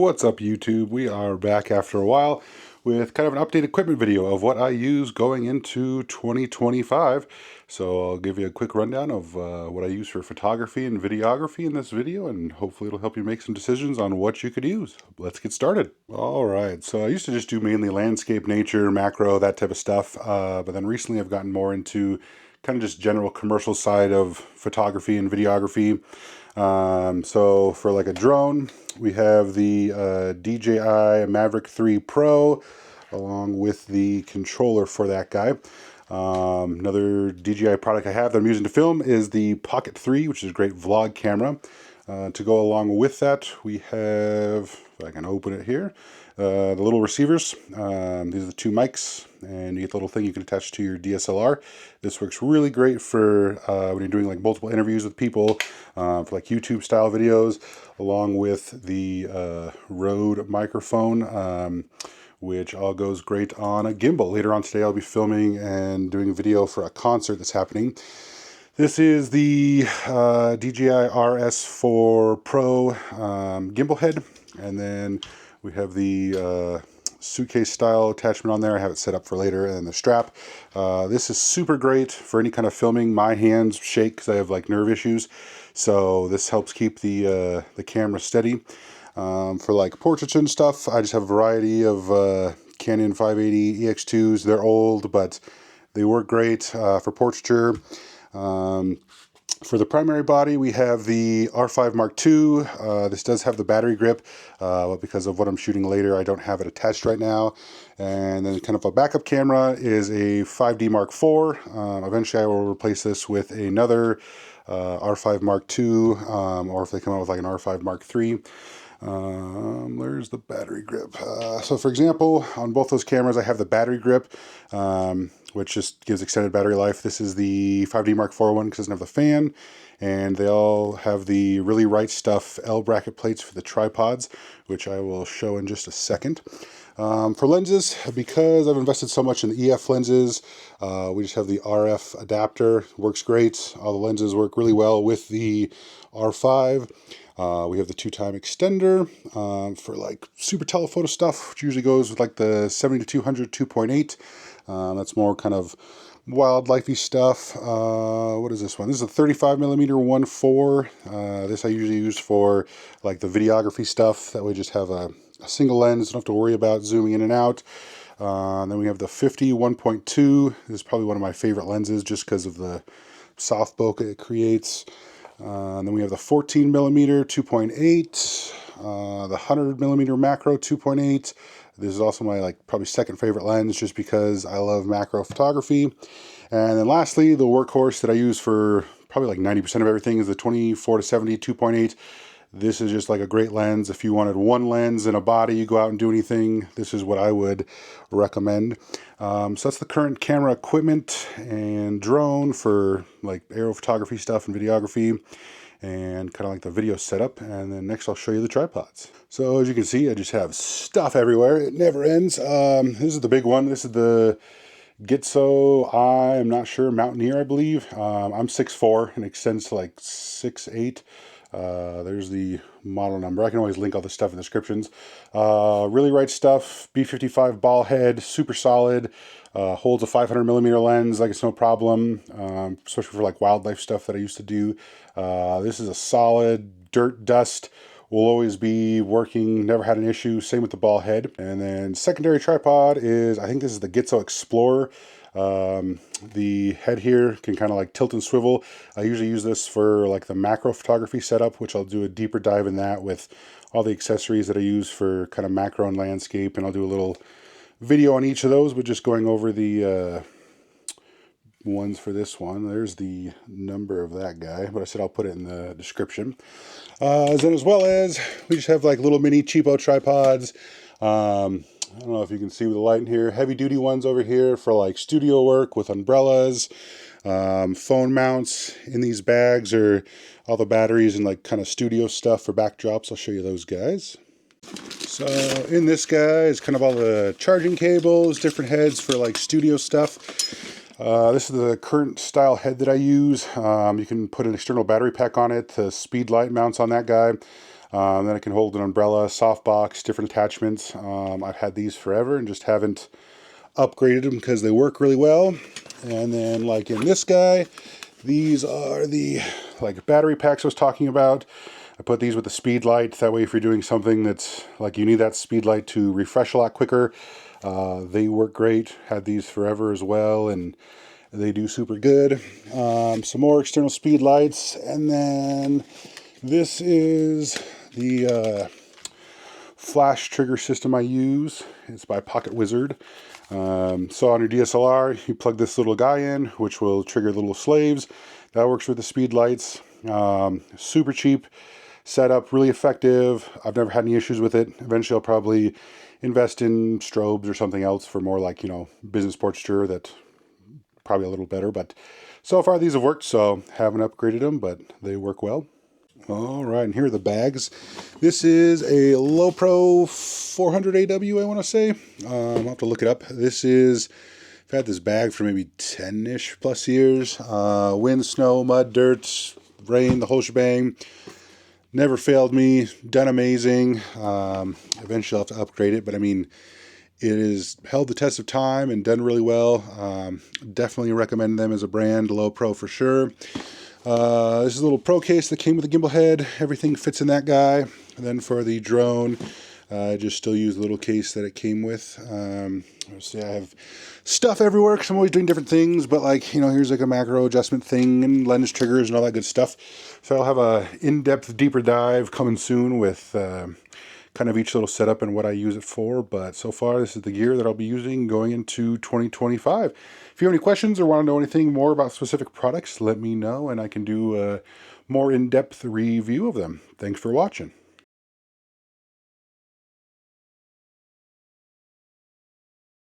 What's up YouTube? We are back after a while with kind of an update equipment video of what I use going into 2025. So I'll give you a quick rundown of what I use for photography and videography in this video, and hopefully it'll help you make some decisions on what you could use. Let's get started. Alright, so I used to just do mainly landscape, nature, macro, that type of stuff, but then recently I've gotten more into kind of just general commercial side of photography and videography. So for like a drone, we have the DJI Mavic 3 Pro along with the controller for that guy. Another DJI product I have that I'm using to film is the Pocket 3, which is a great vlog camera. To go along with that, we have, if I can open it here, the little receivers. These are the two mics, and you get the little thing you can attach to your DSLR. This works really great for when you're doing like multiple interviews with people, for like YouTube style videos, along with the Rode microphone, which all goes great on a gimbal. Later on today I'll be filming and doing a video for a concert that's happening. This is the DJI RS4 Pro gimbal head, and then we have the suitcase style attachment on there. I have it set up for later, and the strap. This is super great for any kind of filming. My hands shake because I have like nerve issues, so this helps keep the camera steady. For like portraits and stuff, I just have a variety of Canon 580 EX2s. They're old, but they work great for portraiture. For the primary body, we have the R5 Mark II. This does have the battery grip, but because of what I'm shooting later, I don't have it attached right now. And then kind of a backup camera is a 5D Mark IV. Eventually I will replace this with another R5 Mark II, or if they come out with like an R5 Mark III. There's the battery grip. So for example, on both those cameras, I have the battery grip, which just gives extended battery life. This is the 5D Mark IV one because it doesn't have the fan, and they all have the Really Right Stuff L bracket plates for the tripods, which I will show in just a second. For lenses, because I've invested so much in the EF lenses, we just have the RF adapter. Works great. All the lenses work really well with the R5. We have the 2-time extender for like super telephoto stuff, which usually goes with like the 70-200 2.8. That's more kind of wildlifey stuff. What is this one? This is a 35mm 1.4. This I usually use for like the videography stuff. That way just have a single lens, don't have to worry about zooming in and out. Then we have the 50 1.2. This is probably one of my favorite lenses just because of the soft bokeh it creates. Then we have the 14mm 2.8, the 100mm macro 2.8. This is also my probably second favorite lens just because I love macro photography. And then lastly, the workhorse that I use for probably like 90% of everything is the 24-70 2.8. This is just like a great lens. If you wanted one lens in a body, you go out and do anything, this is what I would recommend. So that's the current camera equipment and drone for like aero photography stuff and videography, and kind of like the video setup. And then next I'll show you the tripods. So as you can see, I just have stuff everywhere. It never ends. This is the big one. This is the Gitzo, I'm not sure, Mountaineer, I believe. I'm 6'4", and extends to like 6'8". There's the model number. I can always link all this stuff in the descriptions. Really Right Stuff, B55 ball head, super solid. Holds a 500mm lens like it's no problem, especially for like wildlife stuff that I used to do. This is a solid. Dirt, dust will always be working, never had an issue. Same with the ball head. And then secondary tripod is, I think this is the Gitzo Explorer. The head here can kind of like tilt and swivel. I usually use this for like the macro photography setup, which I'll do a deeper dive in that with all the accessories that I use for kind of macro and landscape, and I'll do a little video on each of those, but just going over the ones for this one. There's the number of that guy, but I said I'll put it in the description. Then as well as we just have like little mini cheapo tripods. I don't know if you can see with the light in here. Heavy duty ones over here for like studio work with umbrellas. Phone mounts in these bags are all the batteries and like kind of studio stuff for backdrops. I'll show you those guys. So in this guy is kind of all the charging cables, different heads for like studio stuff. This is the current style head that I use. You can put an external battery pack on it. The Speedlight mounts on that guy. Then it can hold an umbrella, softbox, different attachments. I've had these forever and just haven't upgraded them because they work really well. And then like in this guy, these are the like battery packs I was talking about. I put these with the speed light. That way if you're doing something that's like you need that speed light to refresh a lot quicker, they work great. Had these forever as well, and they do super good. Some more external speed lights, and then this is the flash trigger system I use. It's by Pocket Wizard. So on your DSLR, you plug this little guy in, which will trigger the little slaves. That works with the speed lights. Super cheap setup, really effective. I've never had any issues with it. Eventually I'll probably invest in strobes or something else for more like, you know, business portraiture that probably a little better. But so far these have worked, so haven't upgraded them, but they work well. All right, and here are the bags. This is a Lowpro 400 AW, I want to say. I'll have to look it up. This is, I've had this bag for maybe 10-ish plus years. Wind, snow, mud, dirt, rain, the whole shebang. Never failed me, done amazing. Eventually I'll have to upgrade it, but I mean, it has held the test of time and done really well. Definitely recommend them as a brand, Lowpro for sure. This is a little pro case that came with a gimbal head. Everything fits in that guy. And then for the drone, I just still use the little case that it came with. See, I have stuff everywhere because I'm always doing different things, but like, you know, here's like a macro adjustment thing and lens triggers and all that good stuff. So I'll have a in-depth, deeper dive coming soon with kind of each little setup and what I use it for. But so far, this is the gear that I'll be using going into 2025. If you have any questions or want to know anything more about specific products, let me know and I can do a more in-depth review of them. Thanks for watching.